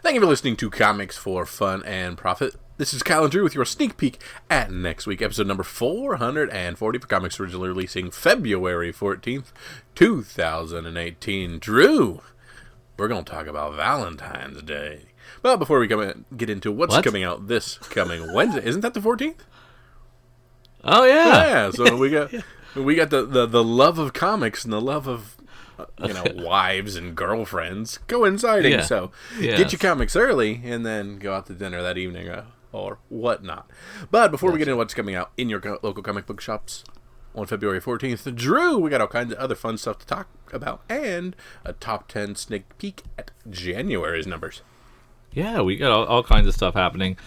Thank you for listening to Comics for Fun and Profit. This is Kyle and Drew with your sneak peek at next week, episode number 440 for comics originally releasing February 14th, 2018. Drew, we're going to talk about Valentine's Day. But before we get into what's coming out this coming Wednesday, isn't that the 14th? Oh, yeah. Yeah, so we got the love of comics and the love of wives and girlfriends coinciding. Yeah. So get your comics early and then go out to dinner that evening or whatnot. But before we get into what's coming out in your local comic book shops on February 14th, Drew, we got all kinds of other fun stuff to talk about and a top 10 sneak peek at January's numbers. Yeah, we got all kinds of stuff happening.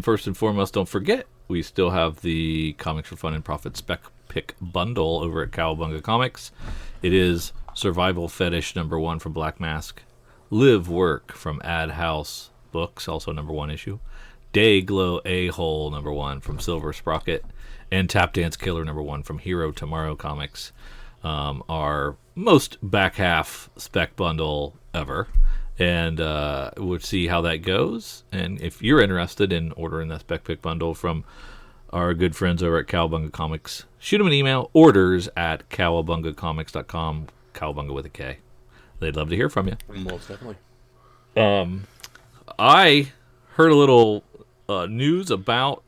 First and foremost, don't forget, we still have the Comics for Fun and Profit Spec Pick bundle over at Cowabunga Comics. It is Survival Fetish #1 from Black Mask, Live Work from Ad House Books, also #1 issue, Day Glow A-Hole #1 from Silver Sprocket, and Tap Dance Killer #1 from Hero Tomorrow Comics. Our most back half spec bundle ever. And we'll see how that goes. And if you're interested in ordering that spec pick bundle from our good friends over at Cowabunga Comics, shoot them an email, orders@cowabungacomics.com, Cowabunga with a K. They'd love to hear from you. Most definitely. I heard a little news about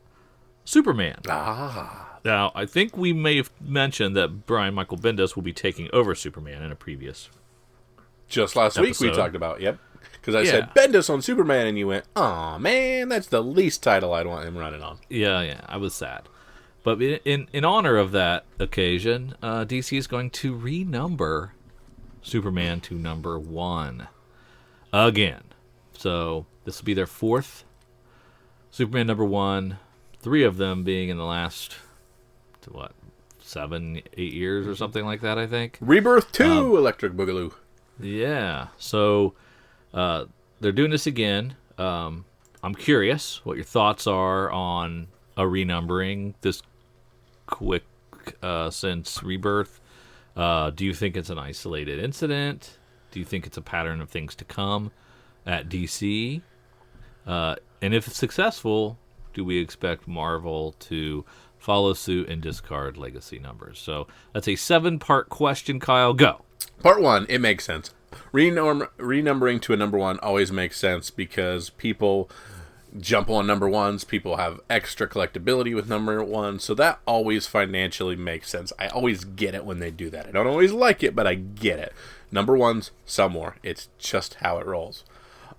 Superman. Now, I think we may have mentioned that Brian Michael Bendis will be taking over Superman in a previous Just last episode. week we talked about, yep. Because I said Bendis on Superman, and you went, "Aw, man, that's the least title I'd want him running on." Yeah, I was sad. But in honor of that occasion, DC is going to renumber Superman to #1 again. So this will be their fourth Superman #1, 3 of them being in the last, 7-8 years or something like that, I think. Rebirth 2, Electric Boogaloo. Yeah, so they're doing this again. I'm curious what your thoughts are on a renumbering this quick since Rebirth. Do you think it's an isolated incident? Do you think it's a pattern of things to come at DC? And if it's successful, do we expect Marvel to follow suit and discard legacy numbers? So that's a 7-part question, Kyle. Go. Part 1, it makes sense. Renumbering to a #1 always makes sense because people jump on #1s. People have extra collectability with #1, so that always financially makes sense. I always get it when they do that. I don't always like it, but I get it. #1s, sell more. It's just how it rolls.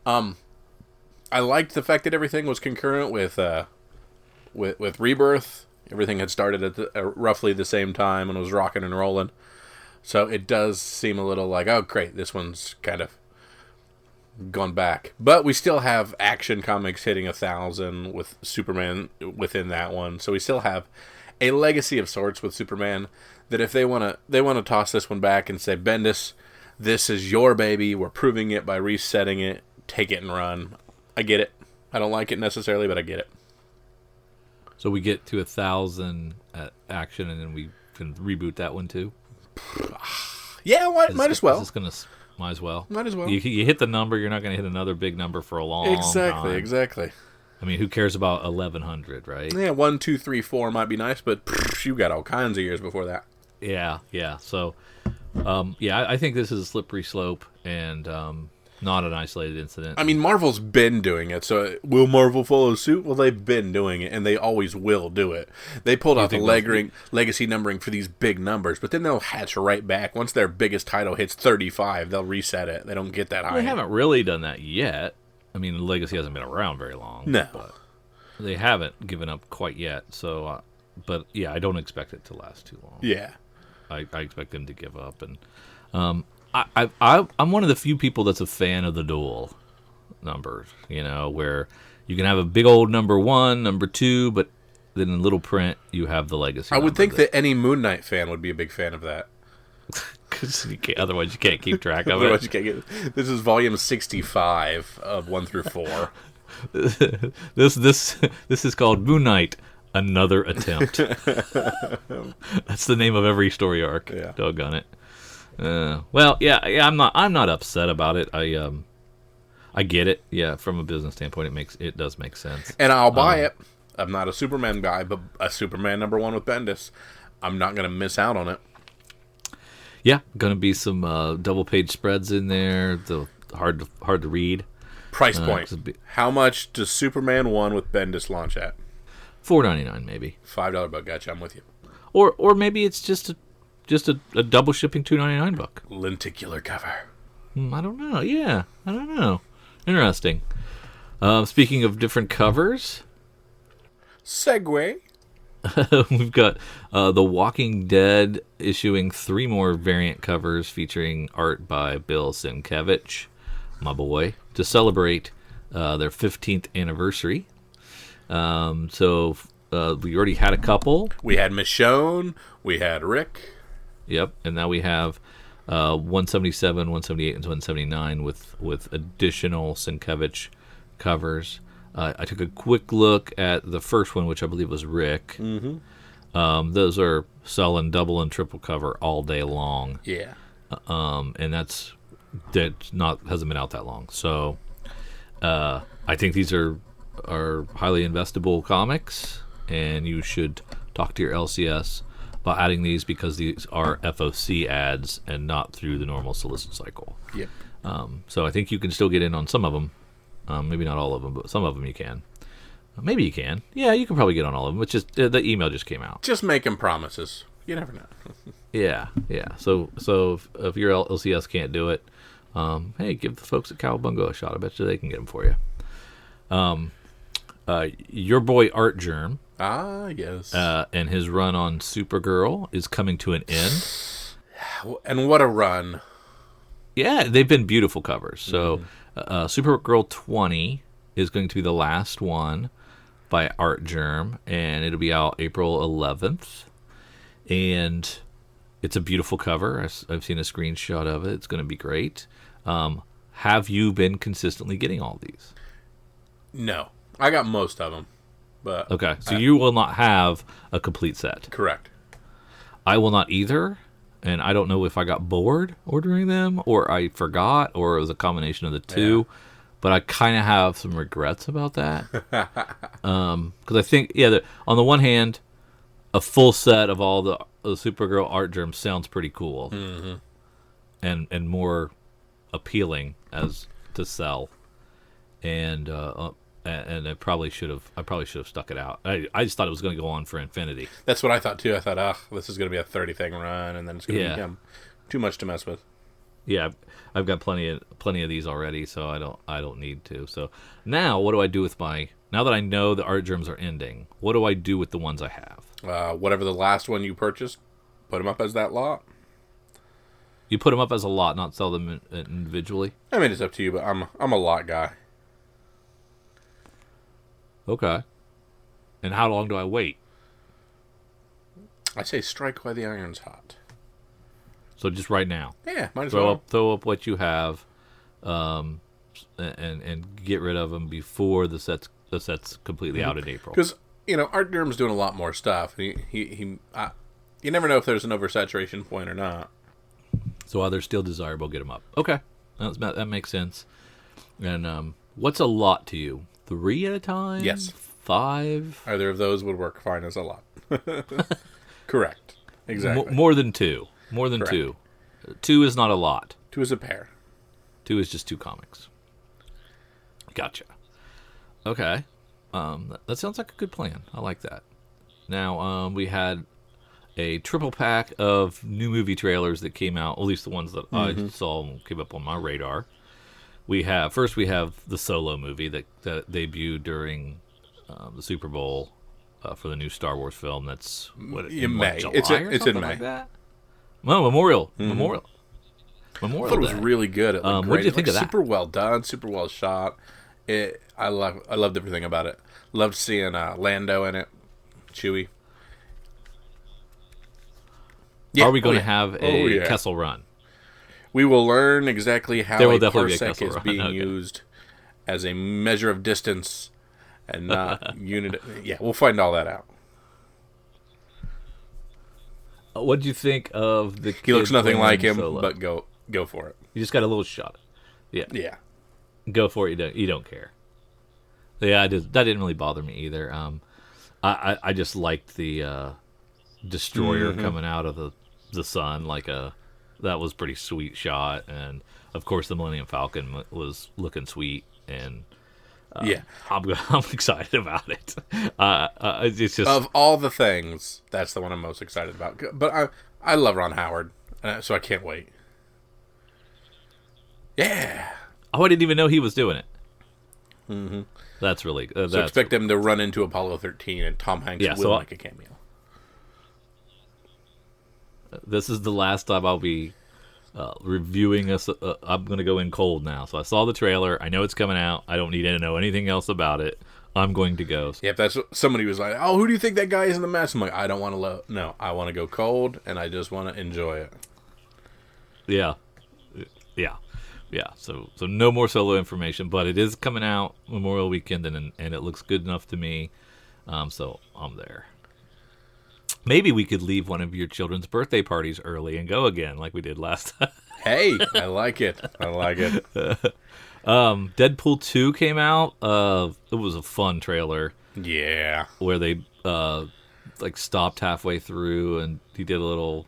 I liked the fact that everything was concurrent with Rebirth. Everything had started at roughly the same time and was rocking and rolling. So it does seem a little like, oh, great, this one's kind of gone back. But we still have Action Comics hitting 1,000 with Superman within that one. So we still have a legacy of sorts with Superman that if they want to toss this one back and say, Bendis, this is your baby. We're proving it by resetting it. Take it and run. I get it. I don't like it necessarily, but I get it. So we get to 1,000 at Action, and then we can reboot that one too? Yeah, might as well. Might as well. Might as well. You hit the number, you're not going to hit another big number for a long time. Exactly. I mean, who cares about 1,100, right? Yeah, 1, 2, 3, 4 might be nice, but you got all kinds of years before that. Yeah. So, I think this is a slippery slope and not an isolated incident. I mean, Marvel's been doing it, so will Marvel follow suit? Well, they've been doing it, and they always will do it. They pulled out the legacy numbering for these big numbers, but then they'll hatch right back. Once their biggest title hits 35, they'll reset it. They don't get that high. They haven't really done that yet. I mean, Legacy hasn't been around very long. No. But they haven't given up quite yet. So, but yeah, I don't expect it to last too long. Yeah. I expect them to give up. And I'm one of the few people that's a fan of the dual numbers, where you can have a big old #1, #2, but then in little print you have the legacy. I would think that any Moon Knight fan would be a big fan of that. Because otherwise you can't keep track of otherwise it. You can't get. This is volume 65 of 1 through 4. This is called Moon Knight: Another Attempt. That's the name of every story arc. Yeah. Doggone it. I'm not upset about it. I get it. Yeah, from a business standpoint, it does make sense. And I'll buy it. I'm not a Superman guy, but a Superman #1 with Bendis, I'm not going to miss out on it. Yeah, going to be some double page spreads in there. The hard to read. Price point. How much does Superman 1 with Bendis launch at? $4.99 maybe. $5 book. Gotcha. I'm with you. Or maybe it's just a double shipping $2.99 book. Lenticular cover. I don't know. Yeah, I don't know. Interesting. Speaking of different covers, Segway. we've got The Walking Dead issuing 3 more variant covers featuring art by Bill Sienkiewicz, my boy, to celebrate their 15th anniversary. So we already had a couple. We had Michonne. We had Rick. Yep, and now we have 177, 178, and 179 with additional Sienkiewicz covers. I took a quick look at the first one, which I believe was Rick. Mm-hmm. Those are selling double and triple cover all day long. Yeah. And that hasn't been out that long. So I think these are highly investable comics, and you should talk to your LCS about adding these because these are FOC ads and not through the normal solicit cycle. Yep. So I think you can still get in on some of them. Maybe not all of them, but some of them you can. Maybe you can. Yeah, you can probably get on all of them. It's just the email just came out. Just making promises. You never know. Yeah. So if your LCS can't do it, hey, give the folks at Cowabunga a shot. I bet you they can get them for you. Your boy Art Germ. Ah, yes. And his run on Supergirl is coming to an end. And what a run. Yeah, they've been beautiful covers. So Supergirl 20 is going to be the last one by Art Germ, and it'll be out April 11th. And it's a beautiful cover. I've seen a screenshot of it. It's going to be great. Have you been consistently getting all these? No. I got most of them. But okay, so you will not have a complete set. Correct. I will not either, and I don't know if I got bored ordering them, or I forgot, or it was a combination of the two. Yeah. But I kind of have some regrets about that. Because I think, on the one hand, a full set of all the Supergirl Art Germs sounds pretty cool. Mm-hmm. And more appealing as to sell. And I probably should have stuck it out. I just thought it was going to go on for infinity. That's what I thought too. I thought, this is going to be a 30 thing run, and then it's going to become too much to mess with. Yeah, I've got plenty of these already, so I don't need to. So now, what do I do with now that I know the Art Germs are ending? What do I do with the ones I have? Whatever the last one you purchased, put them up as that lot. You put them up as a lot, not sell them individually. I mean, it's up to you, but I'm a lot guy. Okay. And how long do I wait? I say strike while the iron's hot. So just right now. Yeah, might as well. Throw up what you have, and get rid of them before the set's completely out in April. Because Art Germ's doing a lot more stuff. You never know if there's an oversaturation point or not. So while they're still desirable, get them up. Okay, that makes sense. And what's a lot to you? 3 at a time? Yes. 5? Either of those would work fine as a lot. Correct. Exactly. More than 2. More than Correct. 2. 2 is not a lot. 2 is a pair. 2 is just 2 comics. Gotcha. Okay. That sounds like a good plan. I like that. Now, we had a triple pack of new movie trailers that came out, at least the ones that I saw and came up on my radar. We have the Solo movie that debuted during the Super Bowl for the new Star Wars film. That's in May. July It's in May. like that? No, Memorial. Mm-hmm. Memorial. I thought it was really good. What did you think of that? Super well done. Super well shot. I loved everything about it. Loved seeing Lando in it. Chewie. Yeah. Are we going to have a Kessel Run? We will learn exactly how a parsec is being okay. used as a measure of distance and not unit. Yeah, we'll find all that out. What did you think of the kid? He looks nothing like him, Solo? but go for it. You just got a little shot. Yeah. Yeah. Go for it. You don't care. Yeah, that didn't really bother me either. I just liked the destroyer coming out of the sun that was pretty sweet shot, and of course the Millennium Falcon was looking sweet, and I'm excited about it. It's just, of all the things, that's the one I'm most excited about. But I love Ron Howard, so I can't wait. Yeah. Oh, I didn't even know he was doing it. Mm-hmm. That's really so expect him to run into Apollo 13, and Tom Hanks will make a cameo. This is the last time I'll be reviewing us. I'm going to go in cold now. So I saw the trailer. I know it's coming out. I don't need to know anything else about it. I'm going to go. Yeah, if that's somebody was like, "Oh, who do you think that guy is in the mask?" I'm like, I don't want to no, I want to go cold, and I just want to enjoy it. Yeah. So no more Solo information, but it is coming out Memorial Weekend, and it looks good enough to me. So I'm there. Maybe we could leave one of your children's birthday parties early and go again, like we did last time. Hey, I like it. Deadpool 2 came out. It was a fun trailer. Yeah. Where they stopped halfway through, and he did a little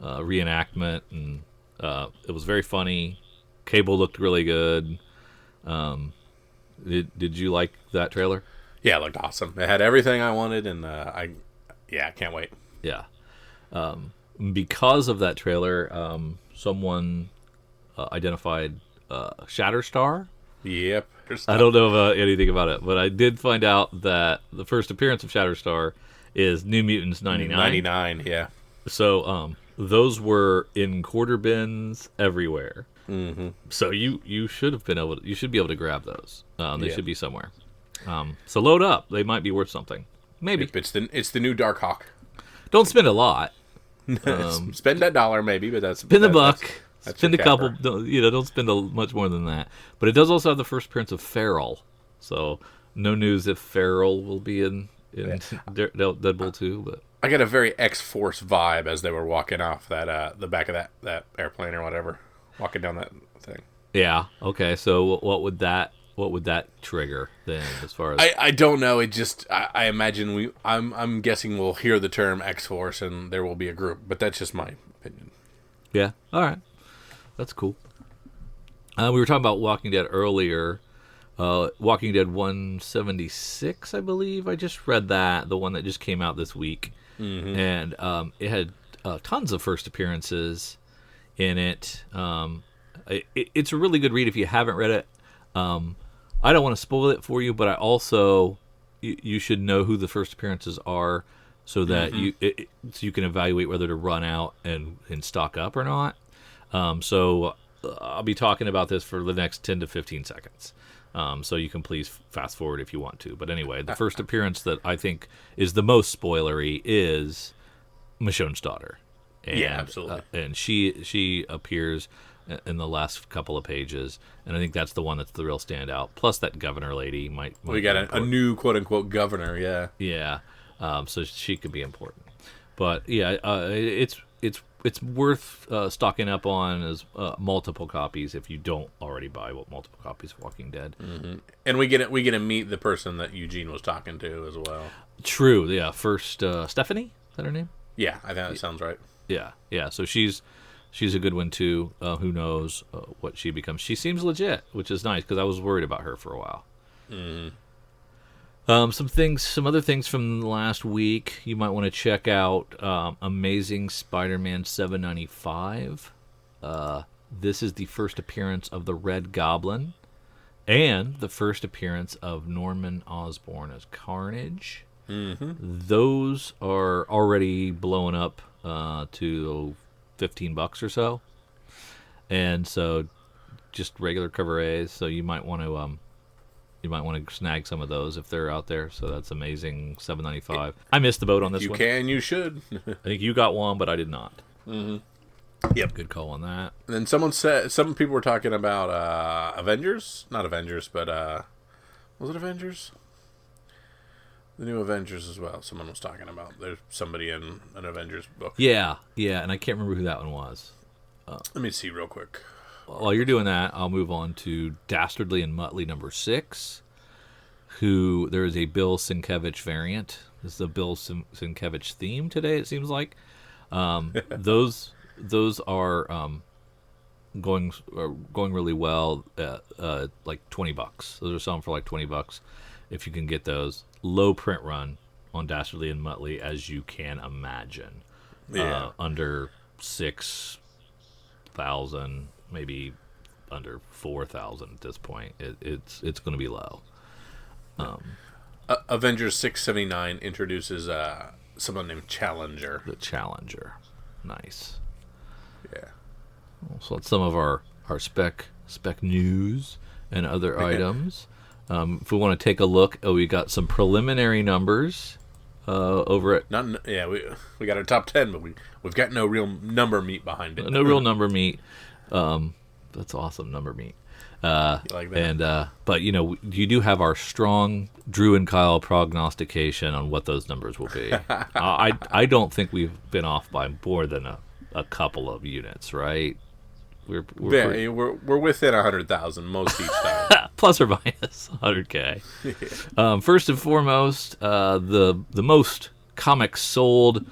reenactment, and it was very funny. Cable looked really good. Did you like that trailer? Yeah, it looked awesome. It had everything I wanted, and I can't wait. Yeah. Because of that trailer, someone identified Shatterstar. Yep. I don't know anything about it, but I did find out that the first appearance of Shatterstar is New Mutants 99. 99, yeah. So those were in quarter bins everywhere. Mm-hmm. So you should be able to grab those. They should be somewhere. So load up. They might be worth something. Maybe it's the new Darkhawk. Don't spend a lot. Spend that $1 maybe, but spend a buck. That's spend a couple. Don't spend much more than that. But it does also have the first appearance of Feral. So no news if Feral will be in Deadpool 2. But I got a very X-Force vibe as they were walking off that the back of that airplane or whatever, walking down that thing. Yeah. Okay. So what would that trigger then, as far as I don't know. It just I imagine I'm guessing we'll hear the term X-Force and there will be a group, but that's just my opinion. Yeah. All right. That's cool. We were talking about Walking Dead earlier. Walking Dead 176, I believe. I just read that, the one that just came out this week, and it had tons of first appearances in it. It's a really good read if you haven't read it. I don't want to spoil it for you, but I also you should know who the first appearances are, so that so you can evaluate whether to run out and stock up or not. So I'll be talking about this for the next 10 to 15 seconds. So you can please fast forward if you want to. But anyway, the first appearance that I think is the most spoilery is Michonne's daughter. And, yeah, absolutely. And she appears in the last couple of pages, and I think that's the one that's the real standout. Plus that governor lady might we got a new quote-unquote governor, yeah. Yeah, so she could be important. But yeah, it's worth stocking up on as multiple copies if you don't already buy multiple copies of Walking Dead. Mm-hmm. And we get to meet the person that Eugene was talking to as well. True, yeah. First, Stephanie, is that her name? Yeah, I think that sounds right. Yeah. So she's a good one too. Who knows what she becomes? She seems legit, which is nice because I was worried about her for a while. Mm-hmm. Some other things from last week you might want to check out. Amazing Spider-Man 795. This is the first appearance of the Red Goblin, and the first appearance of Norman Osborn as Carnage. Mm-hmm. Those are already blowing up to $15 or so, and so just regular cover A's. So you might want to snag some of those if they're out there. So that's Amazing $7.95. I missed the boat on this one. You should. I think you got one, but I did not. Mm-hmm. Yep. Good call on that. And then some people were talking about Avengers, not Avengers, but was it Avengers? The new Avengers as well. Someone was talking about there's somebody in an Avengers book. Yeah, and I can't remember who that one was. Let me see real quick. while you're doing that, I'll move on to Dastardly and Muttley number 6. Who there is a Bill Sienkiewicz variant. This is the Bill Sienkiewicz theme today. It seems like those are going really well. Like $20. Those are selling for like $20 if you can get those. Low print run on Dastardly and Muttley, as you can imagine. Yeah. Under 6,000, maybe under 4,000 at this point. It's going to be low. Avengers 679 introduces someone named Challenger. The Challenger. Nice. Yeah. So that's some of our spec news and other items. If we want to take a look, we got some preliminary numbers over at... we got our top 10, but we've got no real number meat behind it. No real number meat. That's awesome, number meat. You like that? And but you do have our strong Drew and Kyle prognostication on what those numbers will be. I don't think we've been off by more than a couple of units, right? We're within 100,000 most each time, plus or minus 100K. First and foremost, the most comics sold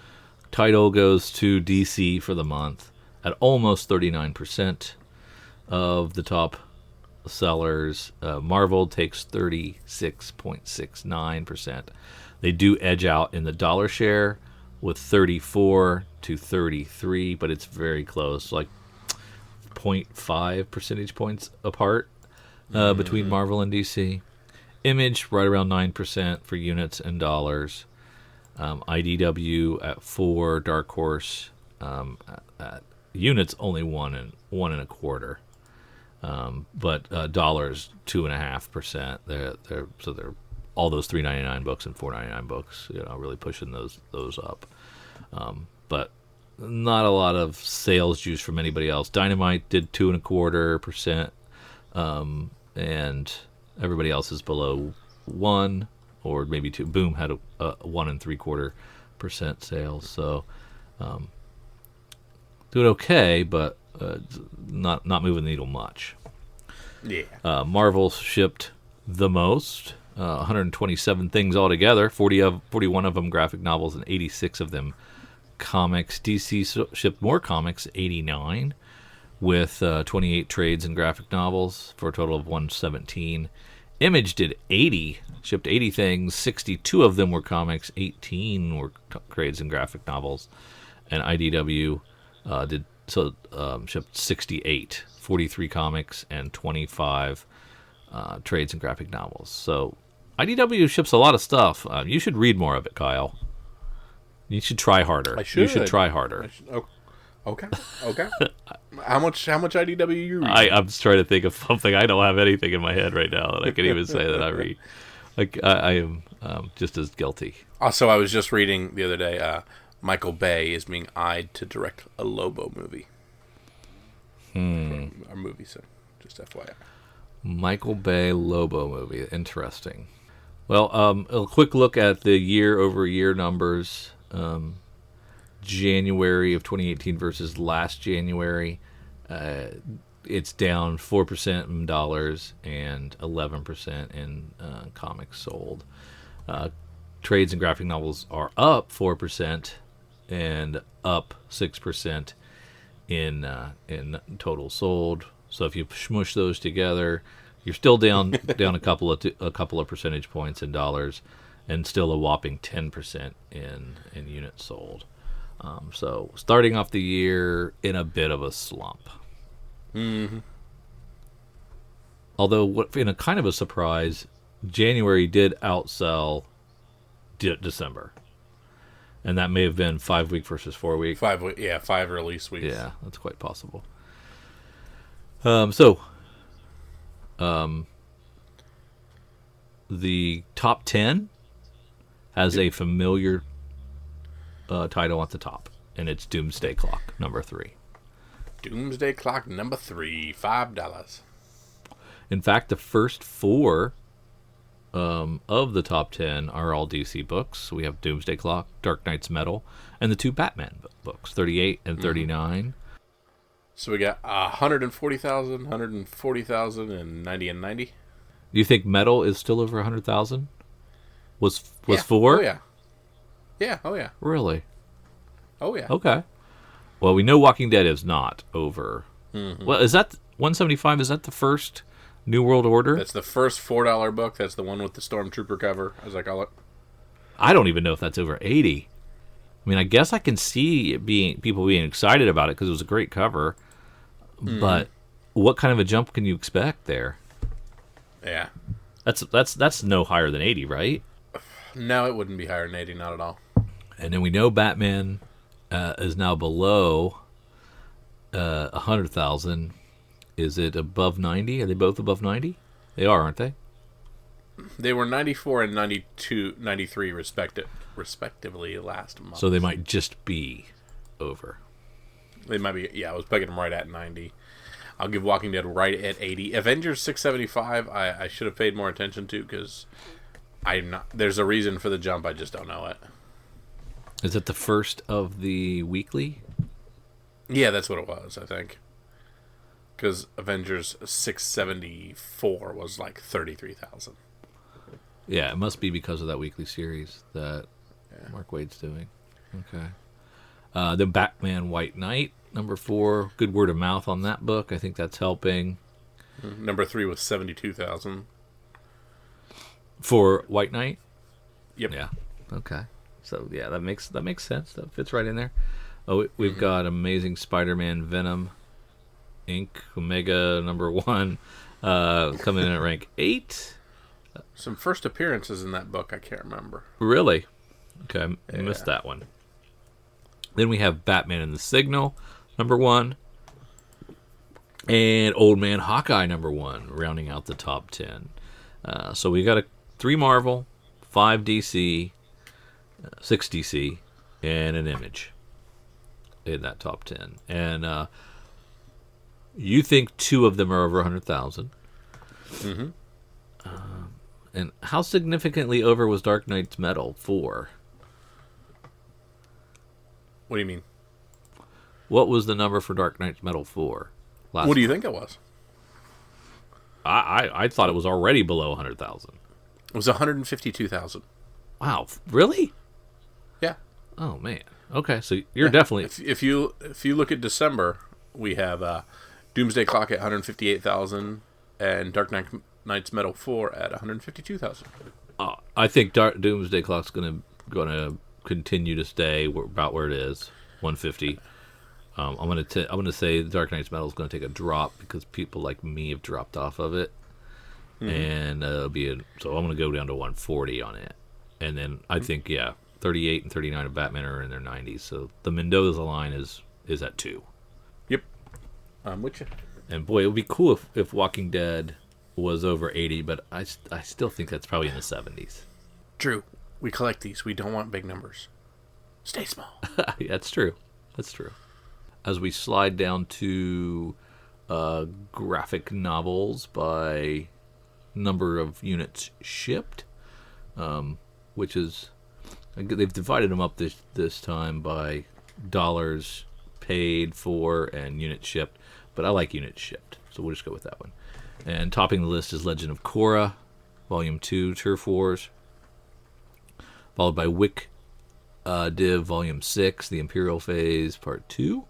title goes to DC for the month at almost 39% of the top sellers. Marvel takes 36.69%. They do edge out in the dollar share with 34 to 33, but it's very close, like 0.5 percentage points apart between Marvel and DC. Image right around 9% for units and dollars. IDW at 4, Dark Horse at units only 1.25. But dollars 2.5%. They're all those $3.99 books and $4.99 books, really pushing those up. But not a lot of sales juice from anybody else. Dynamite did 2.25%, and everybody else is below 1 or maybe 2. Boom had a 1.75% sales, so doing okay, but not moving the needle much. Yeah. Marvel shipped the most, 127 things altogether. 41 of them graphic novels and 86 of them comics. DC shipped more comics, 89, with 28 trades and graphic novels for a total of 117. Image did 80, shipped 80 things. 62 of them were comics, 18 were trades and graphic novels, and IDW shipped 68, 43 comics and 25 trades and graphic novels. So IDW ships a lot of stuff. You should read more of it, Kyle. You should try harder. I should. You should try harder. Okay. How much IDW you read? I'm trying to think of something. I don't have anything in my head right now that I can even say that I read. Like I am just as guilty. Also, I was just reading the other day. Michael Bay is being eyed to direct a Lobo movie. A movie, so just FYI. Michael Bay Lobo movie. Interesting. Well, a quick look at the year-over-year numbers. January of 2018 versus last January. It's down 4% in dollars and 11% in comics sold. Trades and graphic novels are up 4% and up 6% in total sold. So if you smush those together, you're still down a couple of percentage points in dollars, and still a whopping 10% in units sold. So starting off the year in a bit of a slump. Mm-hmm. Although, in a kind of a surprise, January did outsell December. And that may have been 5 week versus 4 week. 5 week, yeah, 5 release weeks. Yeah, that's quite possible. The top 10 has a familiar title at the top, and it's Doomsday Clock, number 3. Doomsday Clock, number 3, $5. In fact, the first 4 of the top 10 are all DC books. We have Doomsday Clock, Dark Knight's Metal, and the 2 Batman books, 38 and 39. So we got 140,000, 140,000, and 90 and 90. Do you think Metal is still over 100,000? Was Yeah. 4? Oh, yeah. Yeah, oh, yeah. Really? Oh, yeah. Okay. Well, we know Walking Dead is not over. Mm-hmm. Well, is that 175? Is that the first New World Order? That's the first $4 book. That's the one with the Stormtrooper cover, as I call it. I don't even know if that's over 80. I mean, I guess I can see it people being excited about it because it was a great cover. But what kind of a jump can you expect there? Yeah. That's no higher than 80, right? No, it wouldn't be higher than 80, not at all. And then we know Batman is now below 100,000. Is it above 90? Are they both above 90? They are, aren't they? They were 94 and 92, 93 respectively last month. So they might just be over. They might be, yeah, I was pegging them right at 90. I'll give Walking Dead right at 80. Avengers 675, I should have paid more attention to because there's a reason for the jump, I just don't know it. Is it the first of the weekly? Yeah, that's what it was, I think. Because Avengers 674 was like 33,000. Yeah, it must be because of that weekly series that Mark Waid's doing. Okay. The Batman White Knight, number 4. Good word of mouth on that book. I think that's helping. Number 3 was 72,000. For White Knight? Yep. Yeah. Okay. So, yeah, that makes sense. That fits right in there. Oh, we've got Amazing Spider-Man Venom Inc. Omega number 1 coming in at rank 8. Some first appearances in that book, I can't remember. Really? Okay, I missed that one. Then we have Batman and the Signal, number 1. And Old Man Hawkeye, number 1, rounding out the top 10. So we got 3 Marvel, 5 DC, 6 DC, and an Image in that top 10. And you think 2 of them are over 100,000. Mm-hmm. And how significantly over was Dark Knight's Metal 4? What do you mean? What was the number for Dark Knight's Metal 4? What do you think it was? I thought it was already below 100,000. It was 152,000. Wow, really? Yeah. Oh man. Okay, so you're definitely. If you look at December, we have Doomsday Clock at 158,000 and Dark Knight's Metal 4 at 152,000. I think Doomsday Clock's gonna continue to stay about where it is, 150. I'm gonna say Dark Knight's Metal is gonna take a drop because people like me have dropped off of it, and so I'm gonna go down to 140 on it, and then I think 38 and 39 of Batman are in their 90s, so the Mendoza line is at 2. Yep, I'm with you. And boy, it would be cool if Walking Dead was over 80, but I still think that's probably in the 70s. True. We collect these. We don't want big numbers. Stay small. That's true. That's true. As we slide down to graphic novels by number of units shipped, which is, they've divided them up this time by dollars paid for and units shipped, but I like units shipped, so we'll just go with that one. And topping the list is Legend of Korra, Volume 2, Turf Wars, followed by Wick Div Volume 6, The Imperial Phase Part 2,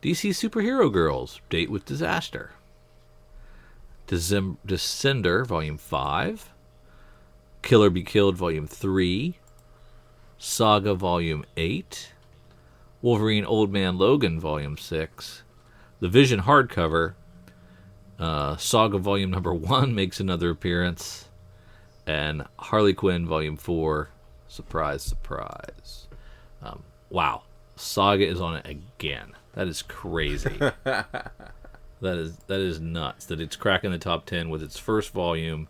DC Superhero Girls, Date with Disaster, Descender Volume 5, Killer Be Killed Volume 3, Saga Volume 8, Wolverine Old Man Logan Volume 6, The Vision hardcover, Saga Volume number 1 makes another appearance, and Harley Quinn Volume 4, surprise, surprise. Wow, Saga is on it again. That is crazy. That is nuts that it's cracking the top 10 with its first volume,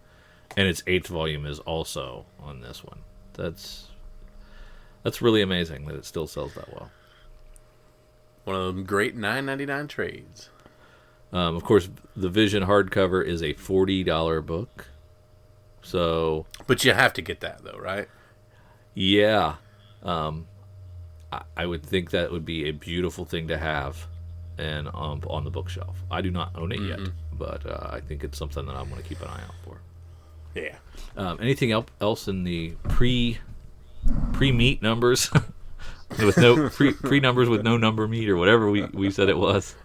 and its 8th volume is also on this one. That's really amazing that it still sells that well. One of them great $9.99 trades. Of course, the Vision hardcover is a $40 book. So, but you have to get that though, right? Yeah, I would think that would be a beautiful thing to have. and on the bookshelf. I do not own it yet, but I think it's something that I'm going to keep an eye out for. Yeah. Anything else in the pre-meet numbers with no pre numbers with no number meet or whatever we said it was?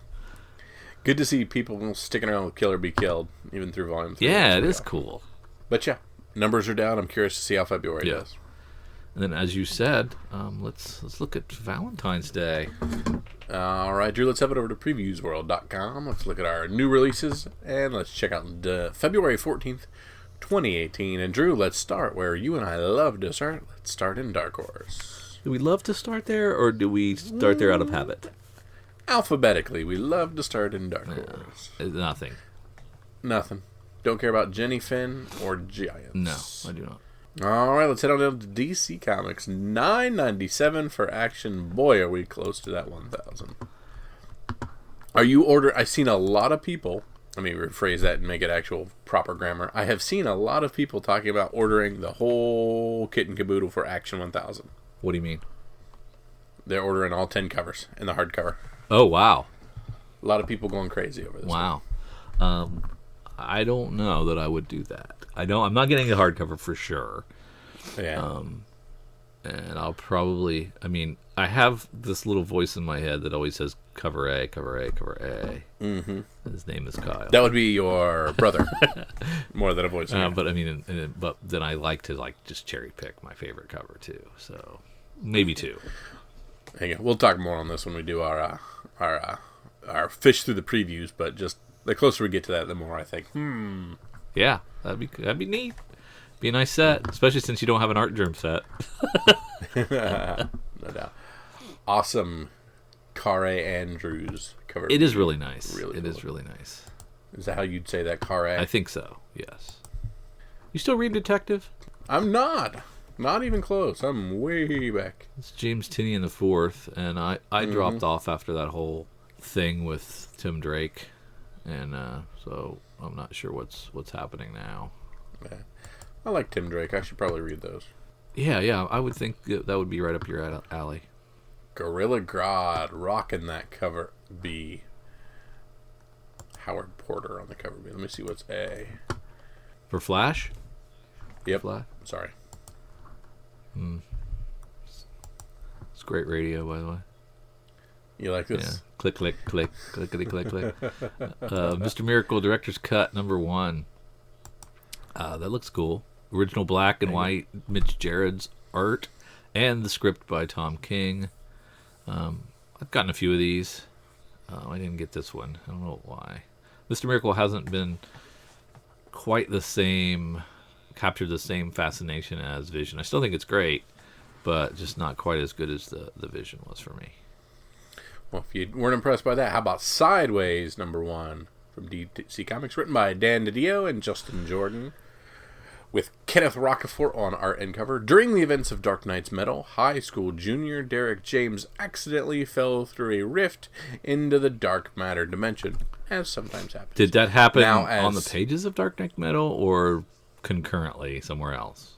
Good to see people sticking around with Kill or Be Killed, even through volume 3. Yeah, it is cool. But yeah, numbers are down. I'm curious to see how February does. And then, as you said, let's look at Valentine's Day. All right, Drew, let's head over to previewsworld.com. Let's look at our new releases, and let's check out February 14th, 2018. And Drew, let's start where you and I love to start. Let's start in Dark Horse. Do we love to start there, or do we start there out of habit? Alphabetically, we love to start in Dark Horse. Nothing. Nothing. Don't care about Jenny Finn or Giants. No, I do not. All right, let's head on down to DC Comics. $9.97 for Action. Boy, are we close to that 1,000. Are you I've seen a lot of people. Let me rephrase that and make it actual proper grammar. I have seen a lot of people talking about ordering the whole kit and caboodle for Action 1000. What do you mean? They're ordering all 10 covers and the hardcover. Oh, wow. A lot of people going crazy over this. Wow. I don't know that I would do that. I'm not getting the hardcover for sure. Yeah. And I'll probably, I have this little voice in my head that always says cover A, cover A, cover A. Mm-hmm. His name is Kyle. That would be your brother. More than a voice. But then I like to just cherry pick my favorite cover too. So maybe 2. Hang on. We'll talk more on this when we do our fish through the previews, but just the closer we get to that, the more I think, Yeah, that'd be neat. Be a nice set, especially since you don't have an Art Germ set. No doubt. Awesome Kare Andrews cover. It is really nice. Really it cool. is really nice. Is that how you'd say that, Kare? I think so, yes. You still read Detective? I'm not. Not even close. I'm way back. It's James Tynion the Fourth, and I dropped off after that whole thing with Tim Drake, and so I'm not sure what's happening now. Yeah. I like Tim Drake. I should probably read those. Yeah, I would think that would be right up your alley. Gorilla Grodd rocking that cover B. Howard Porter on the cover B. Let me see what's A. For Flash? Yep. Flash? Sorry. It's great radio, by the way. You like this? Yeah. Click, click, click, clickety, click, click. Mr. Miracle Director's Cut #1. That looks cool. Original black and white Mitch Gerard's art, and the script by Tom King. I've gotten a few of these. I didn't get this one. I don't know why. Mr. Miracle hasn't been quite the same, captured the same fascination as Vision. I still think it's great, but just not quite as good as the Vision was for me. Well, if you weren't impressed by that, how about Sideways #1 from DC Comics, written by Dan DiDio and Justin Jordan, with Kenneth Rocafort on art and cover. During the events of Dark Knight's Metal, high school junior Derek James accidentally fell through a rift into the dark matter dimension, as sometimes happens. Did that happen on the pages of Dark Knight Metal or concurrently somewhere else?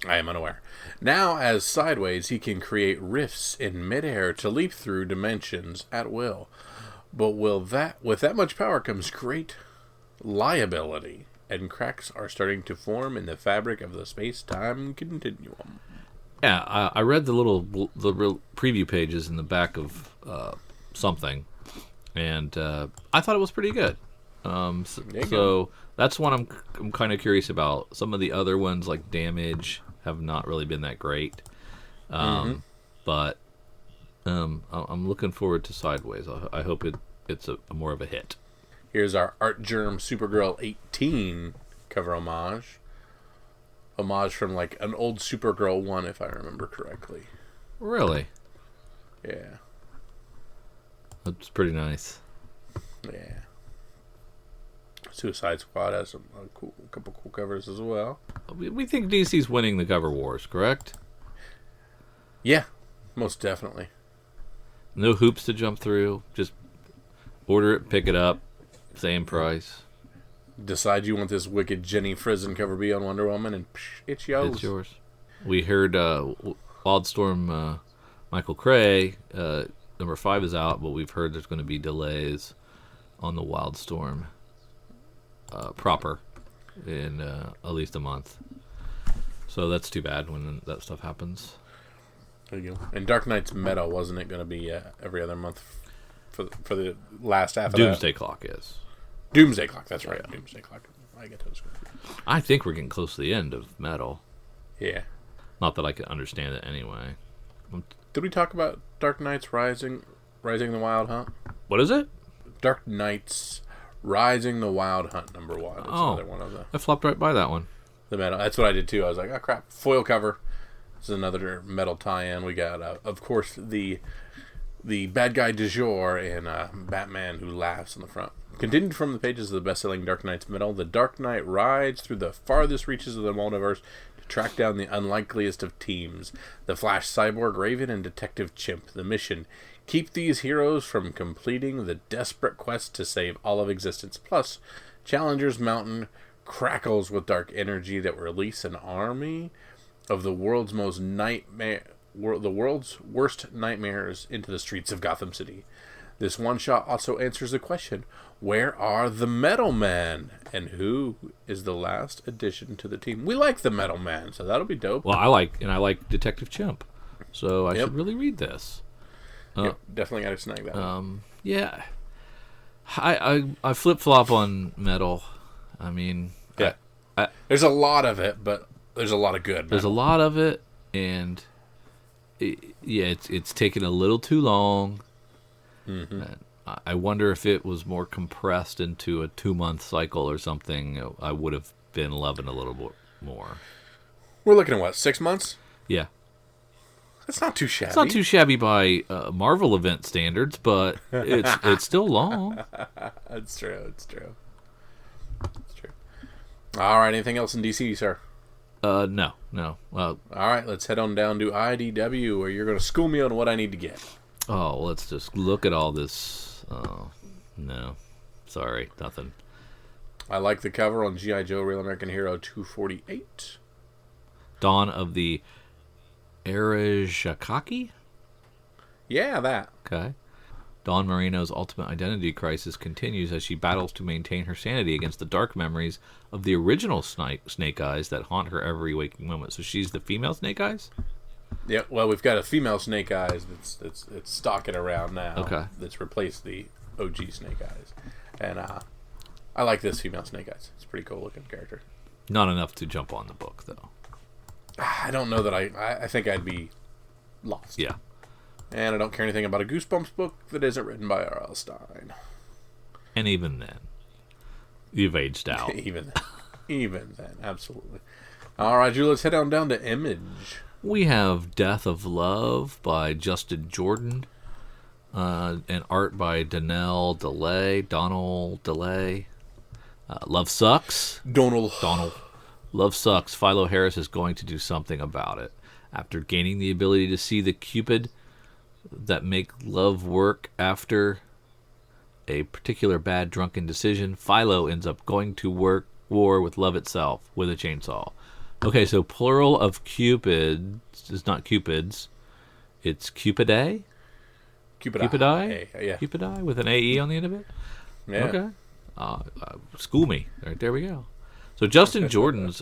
I am unaware. Now, as Sideways, he can create rifts in midair to leap through dimensions at will. But with that much power comes great liability, and cracks are starting to form in the fabric of the space-time continuum. Yeah, I read the real preview pages in the back of something, and I thought it was pretty good. So that's one I'm kind of curious about. Some of the other ones, like Damage, have not really been that great. But I'm looking forward to Sideways. I hope it's a more of a hit. Here's our Art Germ Supergirl 18 cover homage. Homage from like an old Supergirl 1, if I remember correctly. Really? Yeah. That's pretty nice. Yeah. Suicide Squad has a couple cool covers as well. We think DC's winning the cover wars, correct? Yeah, most definitely. No hoops to jump through. Just order it, pick it up, same price. Decide you want this wicked Jenny Frison cover B on Wonder Woman, and it's yours. It's yours. We heard Wildstorm Michael Cray number 5 is out, but we've heard there's going to be delays on the Wildstorm proper in at least a month. So that's too bad when that stuff happens. There you go. And Dark Knight's meta, wasn't it going to be every other month for the last half of Doomsday Clock is. Doomsday Clock, that's right. Yeah. Doomsday Clock. I get those. I think we're getting close to the end of Metal. Yeah. Not that I can understand it anyway. Did we talk about Dark Knight's Rising the Wild Hunt? What is it? Dark Knight's Rising the Wild Hunt, number 1. It's another one of the I flopped right by that one. metal. That's what I did too. I was like, oh crap, foil cover. This is another metal tie-in. We got, of course, the bad guy du jour in Batman Who Laughs on the front. Continued from the pages of the best-selling Dark Knight's Metal, the Dark Knight rides through the farthest reaches of the multiverse to track down the unlikeliest of teams, the Flash, Cyborg, Raven, and Detective Chimp. The mission: keep these heroes from completing the desperate quest to save all of existence. Plus, Challenger's Mountain crackles with dark energy that will release an army of the world's worst nightmares into the streets of Gotham City. This one-shot also answers the question, where are the Metal Men? And who is the last addition to the team? We like the Metal Man, so that'll be dope. Well, I like Detective Chimp, so I should really read this. Yep, definitely got to snag that. Yeah, I flip-flop on Metal. I mean, yeah, there's a lot of it, but there's a lot of good. There's a lot of it, and it's taken a little too long. Mm-hmm. I wonder if it was more compressed into a 2-month cycle or something. I would have been loving a little bit more. We're looking at what, 6 months? Yeah, that's not too shabby. It's not too shabby by Marvel event standards, but it's still long. It's true. It's true. All right. Anything else in DC, sir? No. Well, all right. Let's head on down to IDW, where you're going to school me on what I need to get. Oh, let's just look at all this. No. Sorry, nothing. I like the cover on G.I. Joe Real American Hero 248. Dawn of the Arazakaki? Yeah, that. Okay. Dawn Marino's ultimate identity crisis continues as she battles to maintain her sanity against the dark memories of the original Snake Eyes that haunt her every waking moment. So she's the female Snake Eyes? Yeah, well, we've got a female Snake Eyes that's stalking around now. Okay. That's replaced the OG Snake Eyes. And I like this female Snake Eyes. It's a pretty cool looking character. Not enough to jump on the book, though. I don't know that I think I'd be lost. Yeah. And I don't care anything about a Goosebumps book that isn't written by R.L. Stein. And even then, you've aged out. even then, absolutely. All right, Drew, let's head on down to Image. We have Death of Love by Justin Jordan, and art by Donald DeLay. Love Sucks. Donald. Love Sucks. Philo Harris is going to do something about it. After gaining the ability to see the Cupid that make love work after a particular bad drunken decision, Philo ends up going to war with love itself with a chainsaw. Okay, so plural of Cupids is not Cupids. It's Cupidae? Cupidae? Yeah. Cupidae with an AE on the end of it? Yeah. Okay. School me. All right, there we go. So Justin Jordan's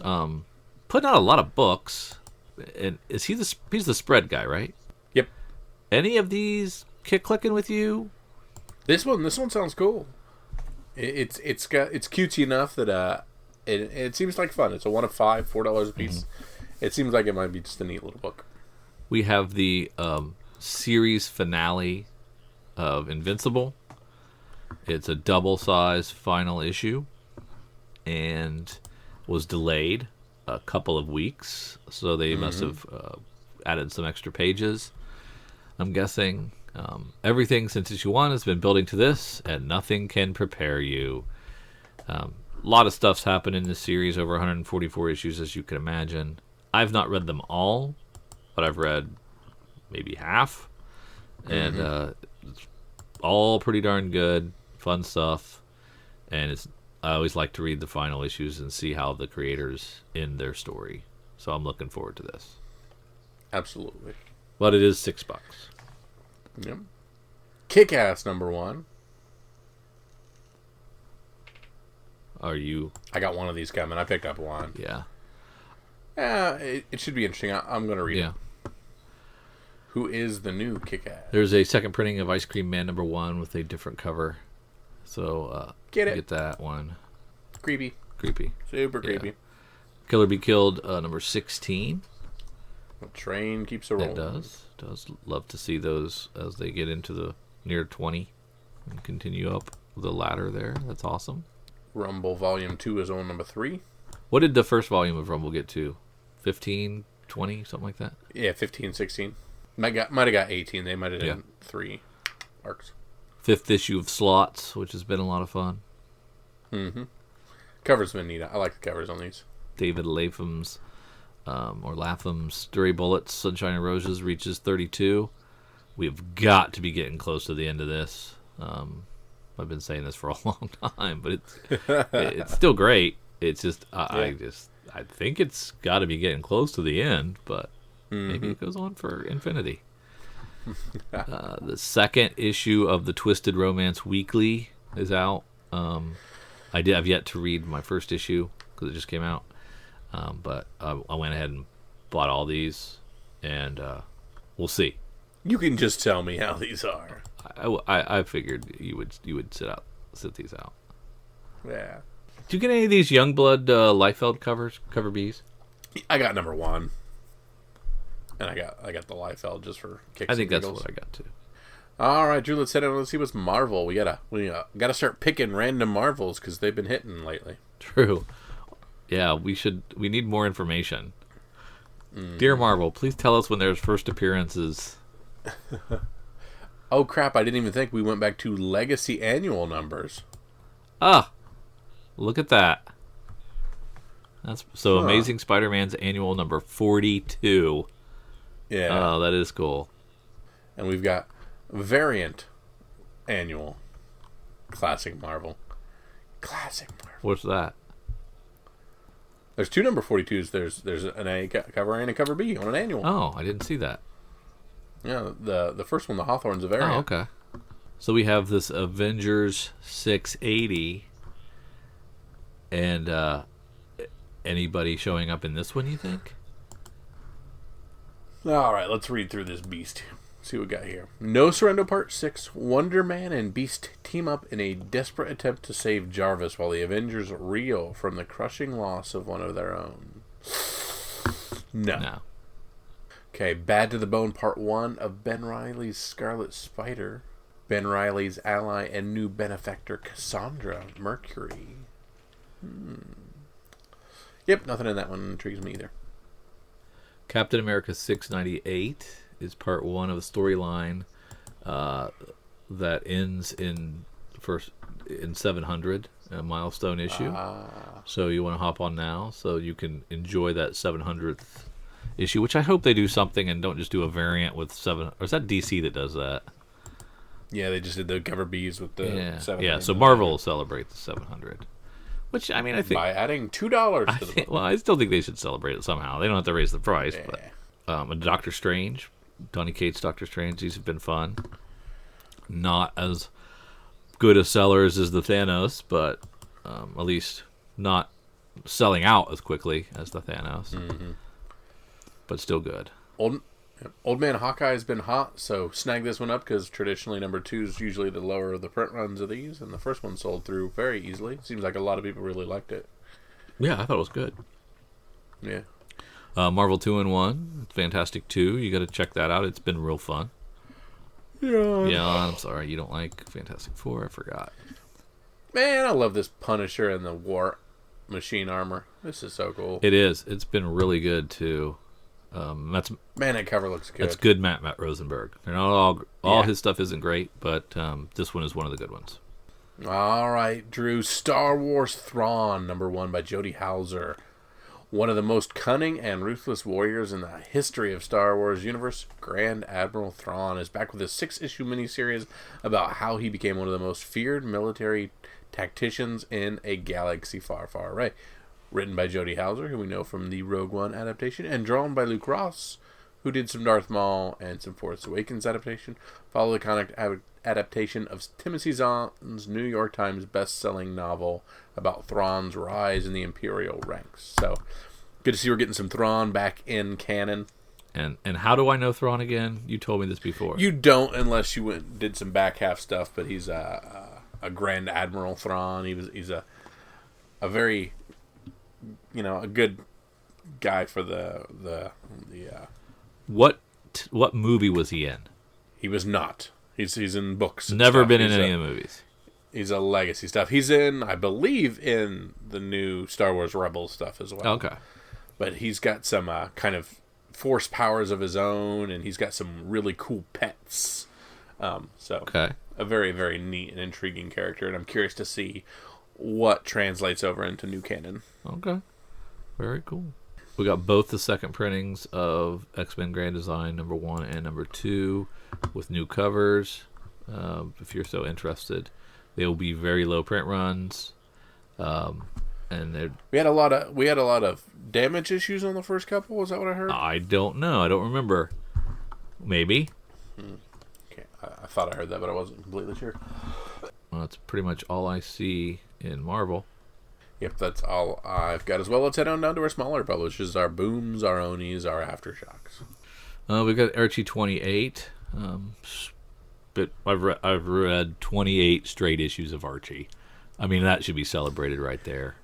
putting out a lot of books. And he's the spread guy, right? Yep. Any of these clicking with you? This one sounds cool. It's cutesy enough that it seems like fun. It's a 1 of 5, $4 a piece. Mm-hmm. It seems like it might be just a neat little book. We have the series finale of Invincible. It's a double-size final issue, and was delayed a couple of weeks, so they must have added some extra pages. I'm guessing everything since issue 1 has been building to this, and nothing can prepare you. A lot of stuff's happened in this series, over 144 issues, as you can imagine. I've not read them all, but I've read maybe half, and it's all pretty darn good, fun stuff, and I always like to read the final issues and see how the creators end their story. So I'm looking forward to this. Absolutely. But it is $6. Yep. Kick-Ass #1. Are you? I got one of these coming. I picked up one. Yeah. It should be interesting. I'm going to read it. Who is the new Kick-Ass? There's a second printing of Ice Cream Man #1 with a different cover. So get that one. Creepy. Super creepy. Yeah. Killer Be Killed number 16. The train keeps a rolling. It does love to see those as they get into the near 20 and continue up the ladder there. That's awesome. Rumble Volume 2 is on number 3. What did the first volume of Rumble get to? 15, 20, something like that? Yeah, 15, 16. Might have got 18. They might have done 3 arcs. 5th issue of Slots, which has been a lot of fun. Mm-hmm. Cover's been neat. I like the covers on these. David Latham's Stray Bullets, Sunshine and Roses reaches 32. We've got to be getting close to the end of this. I've been saying this for a long time, but it's still great. It's just I think it's got to be getting close to the end, but maybe it goes on for infinity. The second issue of the Twisted Romance Weekly is out. I've yet to read my first issue because it just came out, but I went ahead and bought all these, and we'll see. You can just tell me how these are. I figured you would sit these out. Yeah. Did you get any of these Youngblood Liefeld cover Bs? I got number 1, and I got the Liefeld just for kicks. I think and that's giggles. what I got too. All right, Drew. Let's head on. Let's see what's Marvel. We gotta start picking random Marvels because they've been hitting lately. True. Yeah, we need more information. Dear Marvel, please tell us when there's first appearances. Oh crap! I didn't even think we went back to Legacy annual numbers. Look at that. That's so Amazing Spider-Man's annual number 42. Yeah. Oh, that is cool. And we've got Variant annual. Classic Marvel. What's that? There's 2 number 42s. There's an A cover and a cover B on an annual. Oh, I didn't see that. Yeah, the first one, the Hawthorne's a Variant. Oh, okay. So we have this Avengers 680. And anybody showing up in this one, you think? All right, let's read through this beast. See what we got here. No Surrender Part 6. Wonder Man and Beast team up in a desperate attempt to save Jarvis while the Avengers reel from the crushing loss of one of their own. No. Okay, Bad to the Bone Part 1 of Ben Reilly's Scarlet Spider. Ben Reilly's ally and new benefactor Cassandra Mercury. Yep, nothing in that one intrigues me either. Captain America 698 is part 1 of a storyline that ends in 700, a milestone issue. So you want to hop on now so you can enjoy that 700th issue, which I hope they do something and don't just do a variant with 7. Or is that DC that does that? Yeah, they just did the cover Bs with the 700. Yeah, so Marvel will celebrate the 700. Which, I mean, I think... By adding $2 to the book. Well, I still think they should celebrate it somehow. They don't have to raise the price. Yeah. But Doctor Strange, Donny Cates' Doctor Strange, these have been fun. Not as good as sellers as the Thanos, but at least not selling out as quickly as the Thanos. Mm-hmm. But still good. Old Man Hawkeye has been hot, so snag this one up because traditionally number 2 is usually the lower of the print runs of these, and the first one sold through very easily. Seems like a lot of people really liked it. Yeah, I thought it was good. Yeah. Marvel 2-in-1, Fantastic 2. You got to check that out. It's been real fun. Yeah, I'm sorry you don't like Fantastic 4. I forgot. Man, I love this Punisher and the War Machine armor. This is so cool. It is. It's been really good too. Man, that cover looks good. That's good, Matt Rosenberg. They're not all his stuff isn't great, but this one is one of the good ones. All right, Drew. Star Wars Thrawn, number 1 by Jody Hauser. One of the most cunning and ruthless warriors in the history of Star Wars universe, Grand Admiral Thrawn is back with a 6-issue miniseries about how he became one of the most feared military tacticians in a galaxy far, far away. Written by Jody Hauser, who we know from the Rogue One adaptation, and drawn by Luke Ross, who did some Darth Maul and some Force Awakens adaptation. Follow the adaptation of Timothy Zahn's New York Times best-selling novel about Thrawn's rise in the Imperial ranks. So, good to see we're getting some Thrawn back in canon. And how do I know Thrawn again? You told me this before. You don't unless you went did some back half stuff, but he's a Grand Admiral Thrawn. He's a very, a good guy for the What movie was he in? He was not. He's in books. Never stuff. been in any of the movies. He's a legacy stuff. He's in, I believe, in the new Star Wars Rebels stuff as well. Okay. But he's got some kind of force powers of his own, and he's got some really cool pets. Okay. A very, very neat and intriguing character, and I'm curious to see what translates over into new canon. Okay. Very cool. We got both the second printings of X-Men Grand Design #1 and #2 with new covers. If you're so interested, they will be very low print runs, and we had a lot of damage issues on the first couple. Is that what I heard? I don't know. I don't remember. Maybe. Okay, I thought I heard that, but I wasn't completely sure. Well, that's pretty much all I see in Marvel. Yep, that's all I've got as well. Let's head on down to our smaller publishers, our Booms, our Onis, our Aftershocks. We've got Archie 28. But I've read 28 straight issues of Archie. I mean, that should be celebrated right there.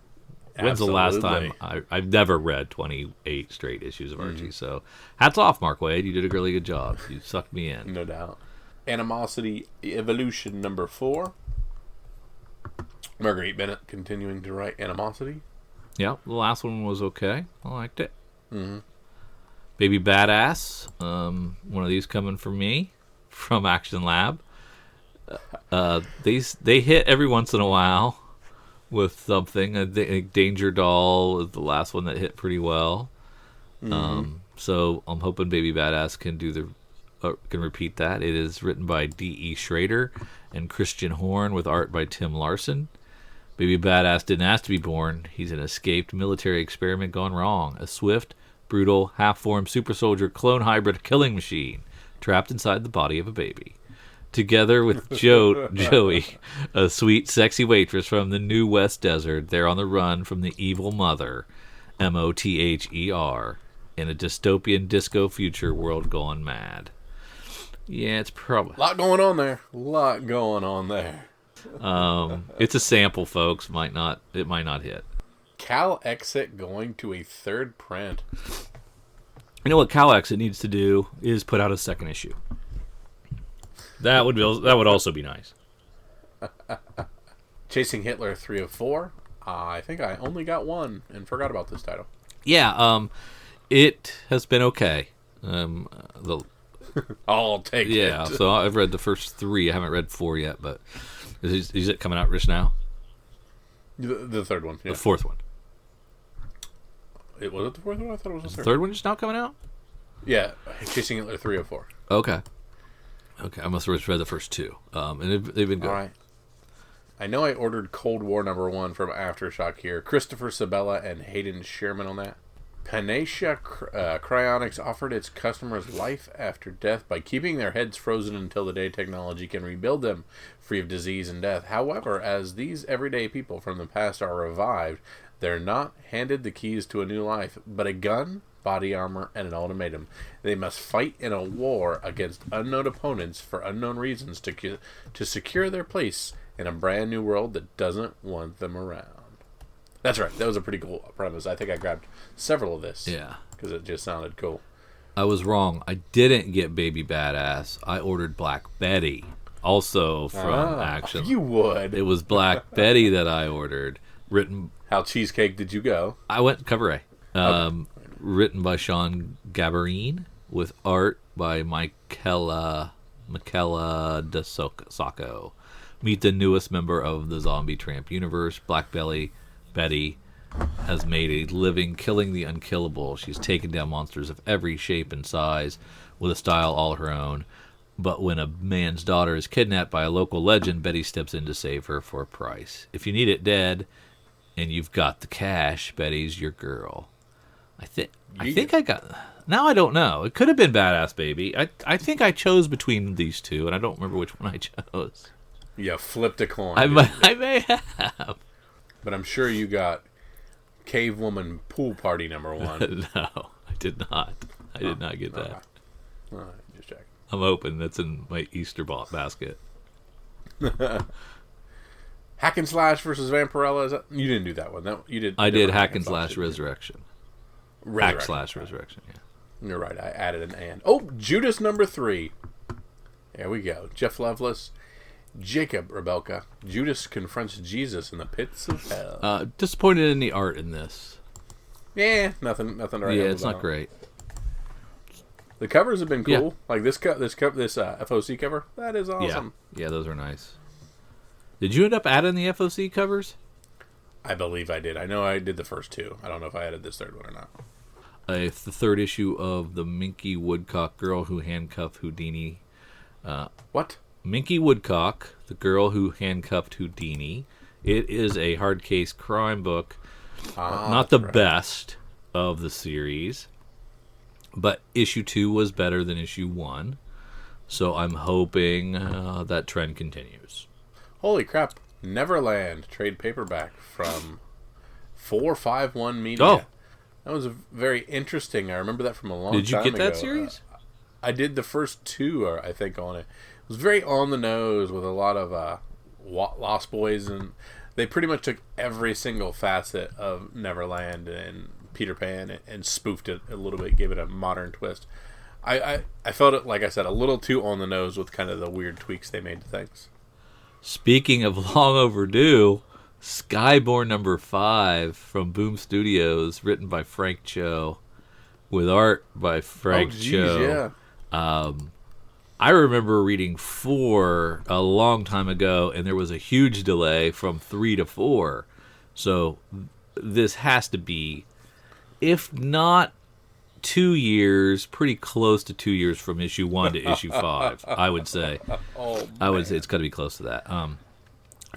When's the last time? I've never read 28 straight issues of Archie. So hats off, Mark Waid. You did a really good job. You sucked me in. No doubt. Animosity Evolution #4. Marguerite Bennett continuing to write Animosity. Yeah, the last one was okay. I liked it. Mm-hmm. Baby Badass. One of these coming from me, from Action Lab. They hit every once in a while with something. I think Danger Doll is the last one that hit pretty well. Mm-hmm. So I'm hoping Baby Badass can repeat that. It is written by D.E. Schrader and Christian Horn with art by Tim Larson. Baby Badass didn't ask to be born. He's an escaped military experiment gone wrong. A swift, brutal, half-formed super soldier clone hybrid killing machine trapped inside the body of a baby. Together with Joey, a sweet, sexy waitress from the New West Desert, they're on the run from the evil mother, Mother, in a dystopian disco future world gone mad. Yeah, it's probably... A lot going on there. It's a sample, folks. It might not hit. Cal Exit going to a third print. You know what Cal Exit needs to do is put out a second issue. That would also be nice. Chasing Hitler 304. I think I only got one and forgot about this title. Yeah, it has been okay. I'll take it. Yeah, so I've read the first 3. I haven't read 4 yet, but is it coming out just now? The third one. Yeah. The fourth one. Was it the fourth one? I thought it was the third one just now coming out? Yeah, Chasing Hitler 304. Okay, I must have read the first 2. And they've been good. All right. I know I ordered Cold War #1 from Aftershock here. Christopher Sabella and Hayden Sherman on that. Panacea Cryonics offered its customers life after death by keeping their heads frozen until the day technology can rebuild them free of disease and death. However, as these everyday people from the past are revived, they're not handed the keys to a new life, but a gun, body armor, and an ultimatum. They must fight in a war against unknown opponents for unknown reasons to secure their place in a brand new world that doesn't want them around. That's right. That was a pretty cool premise. I think I grabbed several of this. Yeah. Because it just sounded cool. I was wrong. I didn't get Baby Badass. I ordered Black Betty, also from Action. You would. It was Black Betty that I ordered. Written. How cheesecake did you go? I went cover A. Written by Sean Gabarine with art by Michaela DeSacco. Meet the newest member of the Zombie Tramp universe. Black Betty has made a living killing the unkillable. She's taken down monsters of every shape and size with a style all her own. But when a man's daughter is kidnapped by a local legend, Betty steps in to save her for a price. If you need it dead and you've got the cash, Betty's your girl. I think I got. Now I don't know. It could have been Badass Baby. I think I chose between these two, and I don't remember which one I chose. Yeah, flipped a coin. I may have. But I'm sure you got Cave Woman Pool Party #1. No, I did not. I did not get that. All right, just checking. I'm hoping that's in my Easter basket. Hack and Slash versus Vampirella. Is that, you didn't do that one. You did. I did Hack and Slash Resurrection. Hack slash Resurrection. Yeah. You're right. I added an and. Oh, Judas #3. There we go. Jeff Loveless, Jacob Rebelka. Judas confronts Jesus in the pits of hell. Disappointed in the art in this. Yeah, nothing to write Yeah, home it's about. not great. The covers have been cool. Yeah. Like this FOC cover. That is awesome. Yeah, those are nice. Did you end up adding the FOC covers? I believe I did. I know I did the first two. I don't know if I added this third one or not. It's the third issue of the Minky Woodcock Girl Who Handcuffed Houdini. What? Minky Woodcock, the girl who handcuffed Houdini. It is a hard case crime book. Not the best of the series, but issue 2 was better than issue 1. So I'm hoping that trend continues. Holy crap. Neverland trade paperback from 451 Media. Oh. That was very interesting. I remember that from a long time ago. Did you get that series? I did the first 2, I think, on it. It was very on the nose with a lot of Lost Boys, and they pretty much took every single facet of Neverland and Peter Pan and spoofed it a little bit, gave it a modern twist. I felt it, like I said, a little too on the nose with kind of the weird tweaks they made to things. Speaking of long overdue, Skyborn #5 from Boom Studios, written by Frank Cho, with art by Frank Cho. Yeah. I remember reading 4 a long time ago, and there was a huge delay from 3 to 4. So this has to be, if not 2 years, pretty close to 2 years from issue 1 to issue 5, I would say. I would say it's got to be close to that.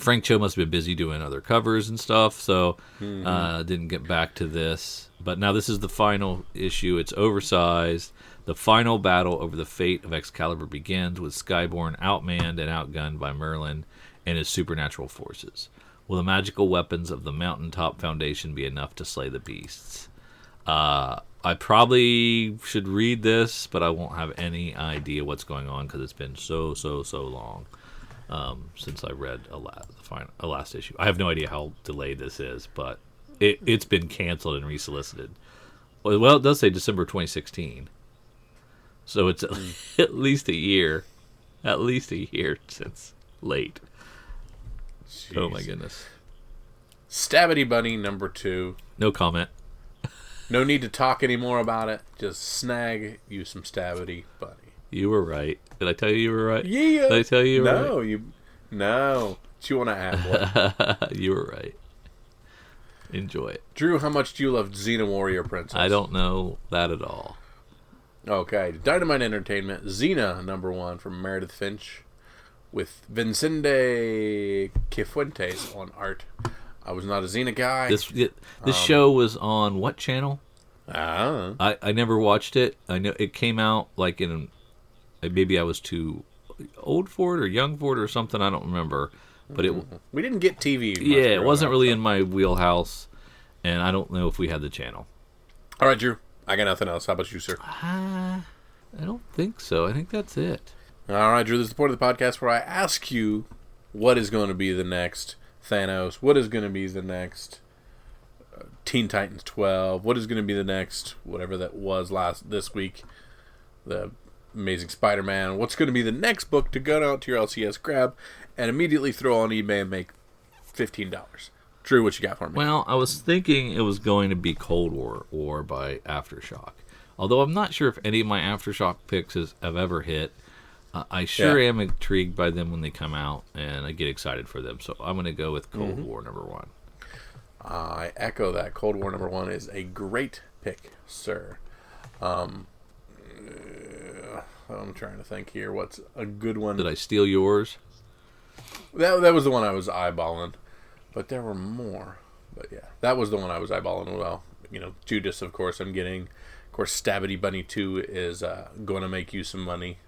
Frank Cho must have been busy doing other covers and stuff, so didn't get back to this. But now this is the final issue. It's oversized. The final battle over the fate of Excalibur begins with Skyborn outmanned and outgunned by Merlin and his supernatural forces. Will the magical weapons of the Mountaintop Foundation be enough to slay the beasts? I probably should read this, but I won't have any idea what's going on because it's been so long since I read a last issue. I have no idea how delayed this is, but it's been canceled and resolicited. Well, it does say December 2016, so it's at least a year. At least a year since late. Jeez. Oh my goodness. Stabbity Bunny #2. No comment. No need to talk anymore about it. Just snag you some Stabbity Bunny. You were right. Did I tell you were right? Yeah. Did I tell you were right? No. Chew on a apple. You were right. Enjoy it. Drew, how much do you love Xena Warrior Princess? I don't know that at all. Okay. Dynamite Entertainment. Xena #1 from Meredith Finch with Vincente Cifuentes on art. I was not a Xena guy. This show was on what channel? I never watched it. I know it came out like maybe I was too old for it or young for it or something. I don't remember. But we didn't get TV. Yeah, it wasn't really in my wheelhouse, and I don't know if we had the channel. All right, Drew. I got nothing else. How about you, sir? I don't think so. I think that's it. All right, Drew. This is the point of the podcast where I ask you what is going to be the next Thanos, what is going to be the next Teen Titans 12, what is going to be the next whatever that was this week, the Amazing Spider-Man, what's going to be the next book to go out to your LCS, grab and immediately throw on eBay and make $15. Drew, what you got for me? Well, I was thinking it was going to be Cold War by Aftershock, although I'm not sure if any of my Aftershock picks have ever hit. I am intrigued by them when they come out, and I get excited for them. So I'm going to go with Cold War #1. I echo that. Cold War #1 is a great pick, sir. I'm trying to think here. What's a good one? Did I steal yours? That was the one I was eyeballing, but there were more. But yeah, that was the one I was eyeballing Judas, of course, I'm getting. Of course, Stabity Bunny 2 is going to make you some money,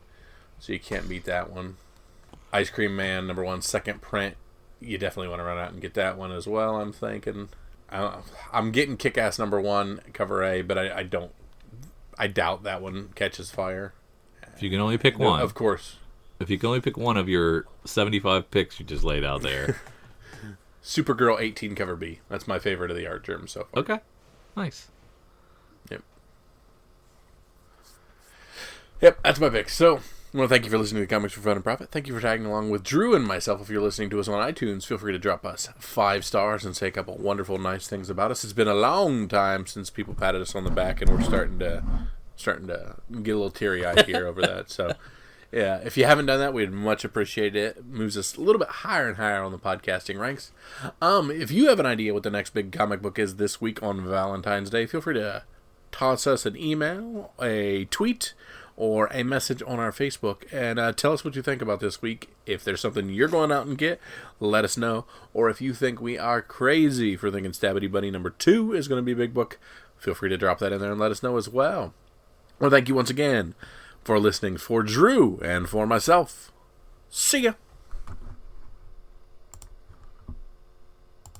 so you can't beat that one. Ice Cream Man #1 second print, you definitely want to run out and get that one as well, I'm thinking. I'm getting Kick-Ass #1 cover A, but I doubt that one catches fire. If you can only pick one. Of course. If you can only pick one of your 75 picks you just laid out there. Supergirl 18 cover B. That's my favorite of the art germ so far. Okay. Nice. Yep, that's my pick. So, I want to thank you for listening to Comics for Fun and Profit. Thank you for tagging along with Drew and myself. If you're listening to us on iTunes, feel free to drop us 5 stars and say a couple wonderful, nice things about us. It's been a long time since people patted us on the back, and we're starting to get a little teary-eyed here over that. So, yeah, if you haven't done that, we'd much appreciate it. It moves us a little bit higher and higher on the podcasting ranks. If you have an idea what the next big comic book is this week on Valentine's Day, feel free to toss us an email, a tweet, or a message on our Facebook, and tell us what you think about this week. If there's something you're going out and get, let us know. Or if you think we are crazy for thinking Stabity Bunny #2 is going to be a big book, feel free to drop that in there and let us know as well. Well, thank you once again for listening. For Drew and for myself, see ya!